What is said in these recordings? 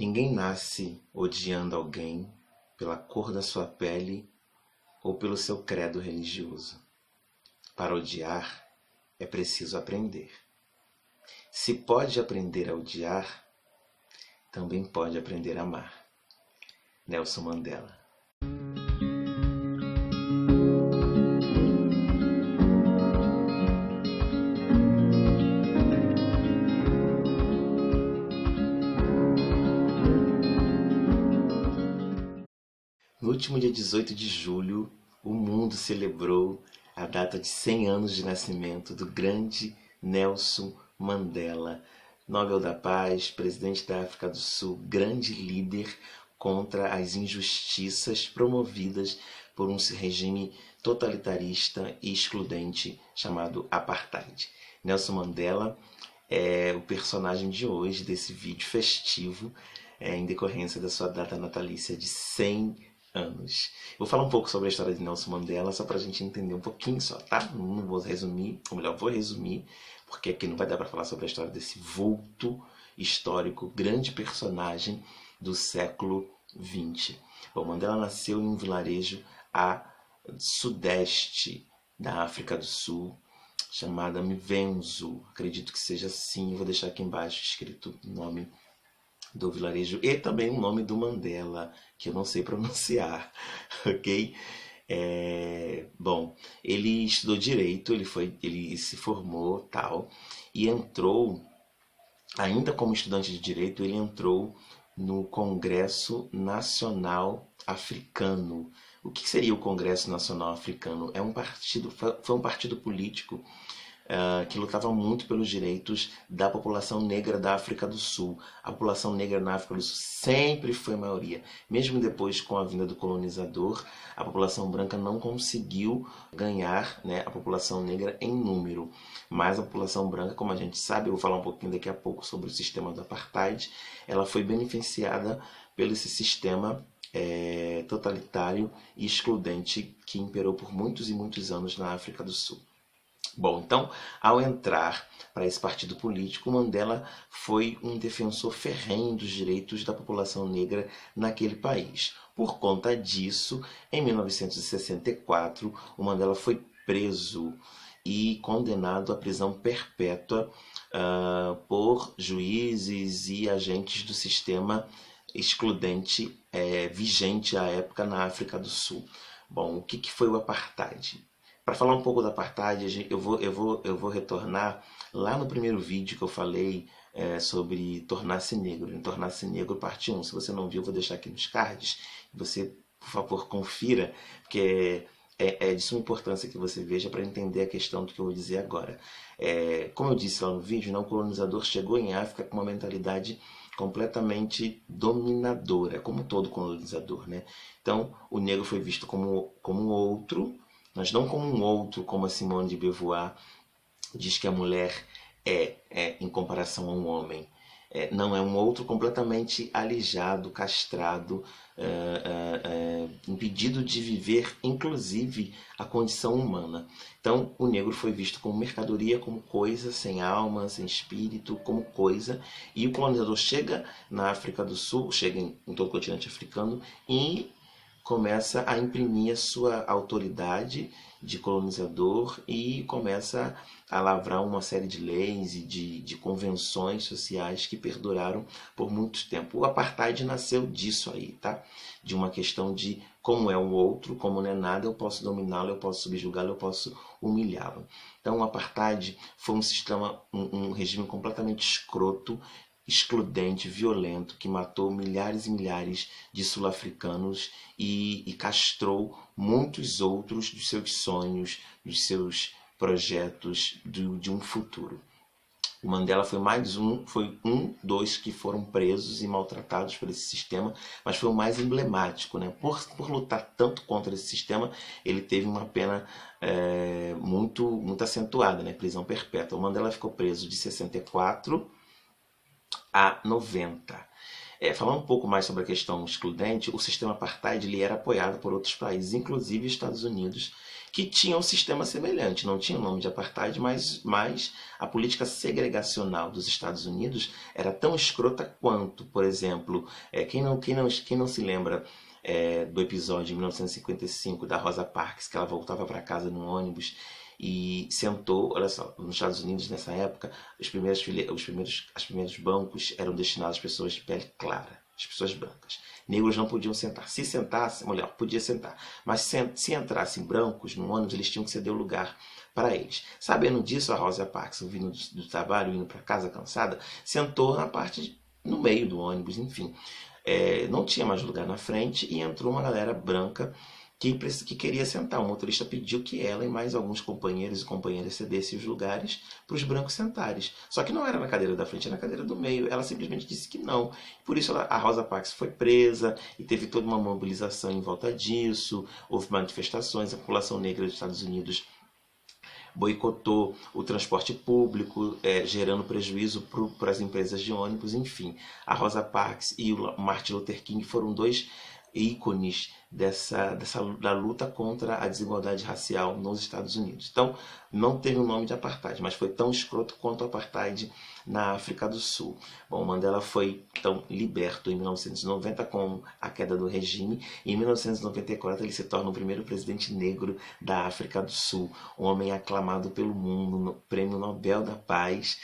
Ninguém nasce odiando alguém pela cor da sua pele ou pelo seu credo religioso. Para odiar, é preciso aprender. Se pode aprender a odiar, também pode aprender a amar. Nelson Mandela. No último dia 18 de julho, o mundo celebrou a data de 100 anos de nascimento do grande Nelson Mandela, Nobel da Paz, presidente da África do Sul, grande líder contra as injustiças promovidas por um regime totalitarista e excludente chamado Apartheid. Nelson Mandela é o personagem de hoje desse vídeo festivo em decorrência da sua data natalícia de 100 anos. Eu vou falar um pouco sobre a história de Nelson Mandela, só para a gente entender um pouquinho só, tá? Não vou resumir, ou melhor, vou resumir, porque aqui não vai dar para falar sobre a história desse vulto histórico, grande personagem do século XX. Bom, Mandela nasceu em um vilarejo a sudeste da África do Sul, chamada Mvezo. Acredito que seja assim, vou deixar aqui embaixo escrito o nome do vilarejo e também o nome do Mandela, que eu não sei pronunciar, ok? Bom, ele estudou direito, ele se formou tal, e entrou, ainda como estudante de direito, ele entrou no Congresso Nacional Africano. O que seria o Congresso Nacional Africano? Foi um partido político que lutava muito pelos direitos da população negra da África do Sul. A população negra na África do Sul sempre foi maioria. Mesmo depois, com a vinda do colonizador, a população branca não conseguiu ganhar, né, a população negra em número. Mas a população branca, como a gente sabe, eu vou falar um pouquinho daqui a pouco sobre o sistema do Apartheid, ela foi beneficiada pelo esse sistema totalitário e excludente que imperou por muitos e muitos anos na África do Sul. Bom, então, ao entrar para esse partido político, Mandela foi um defensor ferrenho dos direitos da população negra naquele país. Por conta disso, em 1964, o Mandela foi preso e condenado à prisão perpétua por juízes e agentes do sistema excludente vigente à época na África do Sul. Bom, o que foi o Apartheid? Para falar um pouco da Apartheid, eu vou retornar lá no primeiro vídeo que eu falei sobre Tornar-se Negro, em Tornar-se Negro parte 1. Se você não viu, eu vou deixar aqui nos cards. Você, por favor, confira, porque é de suma importância que você veja para entender a questão do que eu vou dizer agora. Como eu disse lá no vídeo, o colonizador chegou em África com uma mentalidade completamente dominadora, como todo colonizador, né? Então, o negro foi visto como outro, mas não como um outro, como a Simone de Beauvoir diz que a mulher em comparação a um homem. Não, é um outro completamente alijado, castrado, impedido de viver, inclusive, a condição humana. Então, o negro foi visto como mercadoria, como coisa, sem alma, sem espírito, como coisa. E o colonizador chega na África do Sul, chega em todo o continente africano e começa a imprimir a sua autoridade de colonizador e começa a lavrar uma série de leis e de convenções sociais que perduraram por muito tempo. O Apartheid nasceu disso aí, tá? De uma questão de como é o outro, como não é nada, eu posso dominá-lo, eu posso subjugá-lo, eu posso humilhá-lo. Então o Apartheid foi um sistema, um regime completamente escroto, excludente, violento, que matou milhares e milhares de sul-africanos e castrou muitos outros dos seus sonhos, dos seus projetos de um futuro. O Mandela foi dos que foram presos e maltratados por esse sistema, mas foi o mais emblemático, né? Por lutar tanto contra esse sistema, ele teve uma pena muito acentuada, né? Prisão perpétua. O Mandela ficou preso de 64 a 90. Falando um pouco mais sobre a questão excludente, o sistema apartheid ele era apoiado por outros países, inclusive Estados Unidos, que tinham um sistema semelhante. Não tinha o nome de apartheid, mas a política segregacional dos Estados Unidos era tão escrota quanto, por exemplo, quem não se lembra do episódio de 1955 da Rosa Parks, que ela voltava para casa num ônibus e sentou, olha só, nos Estados Unidos nessa época, os primeiros bancos eram destinados às pessoas de pele clara, às pessoas brancas. Negros não podiam sentar. Se sentasse, mulher podia sentar, mas se entrassem brancos no ônibus, eles tinham que ceder o lugar para eles. Sabendo disso, a Rosa Parks, vindo do trabalho, indo para casa cansada, sentou no meio do ônibus, enfim. Não tinha mais lugar na frente e entrou uma galera branca que queria sentar. O motorista pediu que ela e mais alguns companheiros e companheiras cedessem os lugares para os brancos sentarem. Só que não era na cadeira da frente, era na cadeira do meio. Ela simplesmente disse que não. Por isso a Rosa Parks foi presa e teve toda uma mobilização em volta disso. Houve manifestações, a população negra dos Estados Unidos boicotou o transporte público, gerando prejuízo para as empresas de ônibus, enfim. A Rosa Parks e o Martin Luther King foram dois ícones da luta contra a desigualdade racial nos Estados Unidos. Então, não teve o nome de apartheid, mas foi tão escroto quanto o apartheid na África do Sul. Bom, Mandela foi então liberto em 1990 com a queda do regime, e em 1994 ele se torna o primeiro presidente negro da África do Sul, um homem aclamado pelo mundo, no Prêmio Nobel da Paz,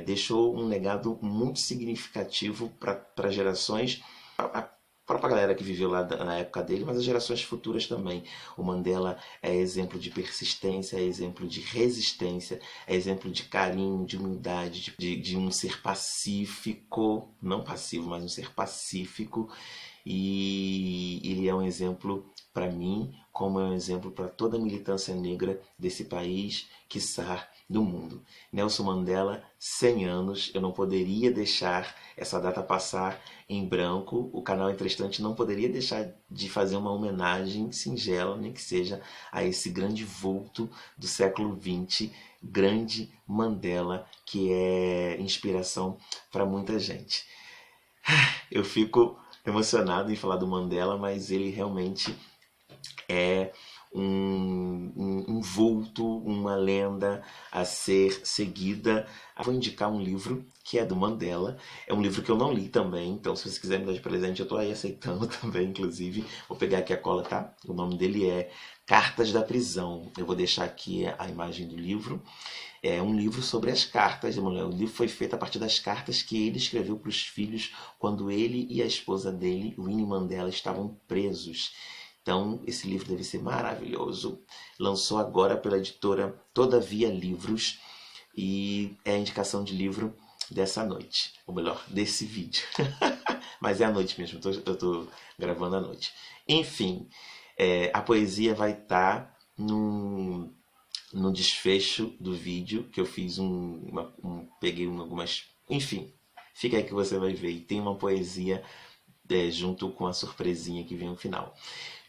deixou um legado muito significativo para gerações, a própria galera que viveu lá na época dele, mas as gerações futuras também. O Mandela é exemplo de persistência, é exemplo de resistência, é exemplo de carinho, de humildade, de um ser pacífico, não passivo, mas um ser pacífico. E ele é um exemplo para mim, como é um exemplo para toda a militância negra desse país, quiçá do mundo. Nelson Mandela, 100 anos, eu não poderia deixar essa data passar em branco. O canal Entrestante não poderia deixar de fazer uma homenagem singela, nem que seja a esse grande vulto do século XX, grande Mandela, que é inspiração para muita gente. Eu fico emocionado em falar do Mandela, mas ele realmente é um vulto, uma lenda a ser seguida. Vou indicar um livro que é do Mandela. É um livro que eu não li também, então se você quiser me dar de presente, eu estou aí aceitando também, inclusive. Vou pegar aqui a cola, tá? O nome dele é Cartas da Prisão. Eu vou deixar aqui a imagem do livro. É um livro sobre as cartas. O livro foi feito a partir das cartas que ele escreveu para os filhos quando ele e a esposa dele, Winnie Mandela, estavam presos. Então, esse livro deve ser maravilhoso. Lançou agora pela editora Todavia Livros e é a indicação de livro dessa noite. Ou melhor, desse vídeo. Mas é à noite mesmo, eu estou gravando à noite. Enfim, a poesia vai estar no desfecho do vídeo, que eu fiz peguei algumas... Enfim, fica aí que você vai ver. E tem uma poesia junto com a surpresinha que vem no final.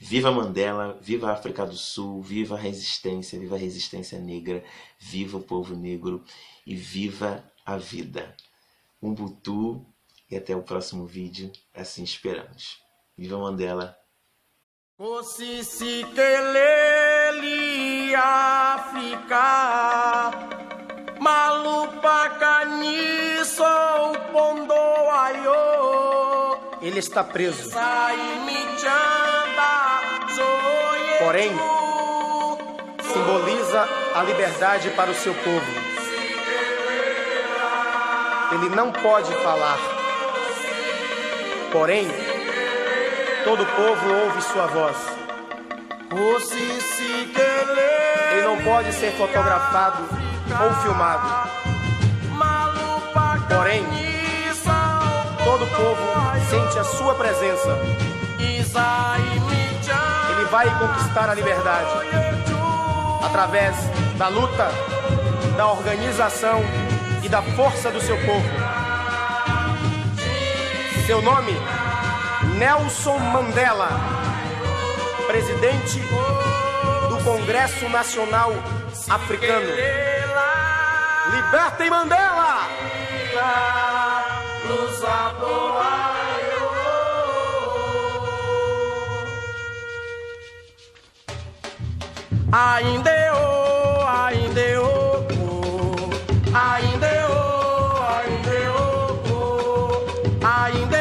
Viva Mandela, viva a África do Sul, viva a resistência negra, viva o povo negro e viva a vida. Ubuntu e até o próximo vídeo, assim esperamos. Viva Mandela! Kosikeleli África, Malupacaniço Pondoaio. Ele está preso. Porém, simboliza a liberdade para o seu povo. Ele não pode falar. Porém, todo o povo ouve sua voz. Ele não pode ser fotografado ou filmado. Porém, todo o povo sente a sua presença. Ele vai conquistar a liberdade através da luta, da organização e da força do seu povo. Seu nome, Nelson Mandela, presidente do Congresso Nacional Africano. Libertem Mandela! Ainda eu, ainda eu, ainda eu, ainda eu, ainda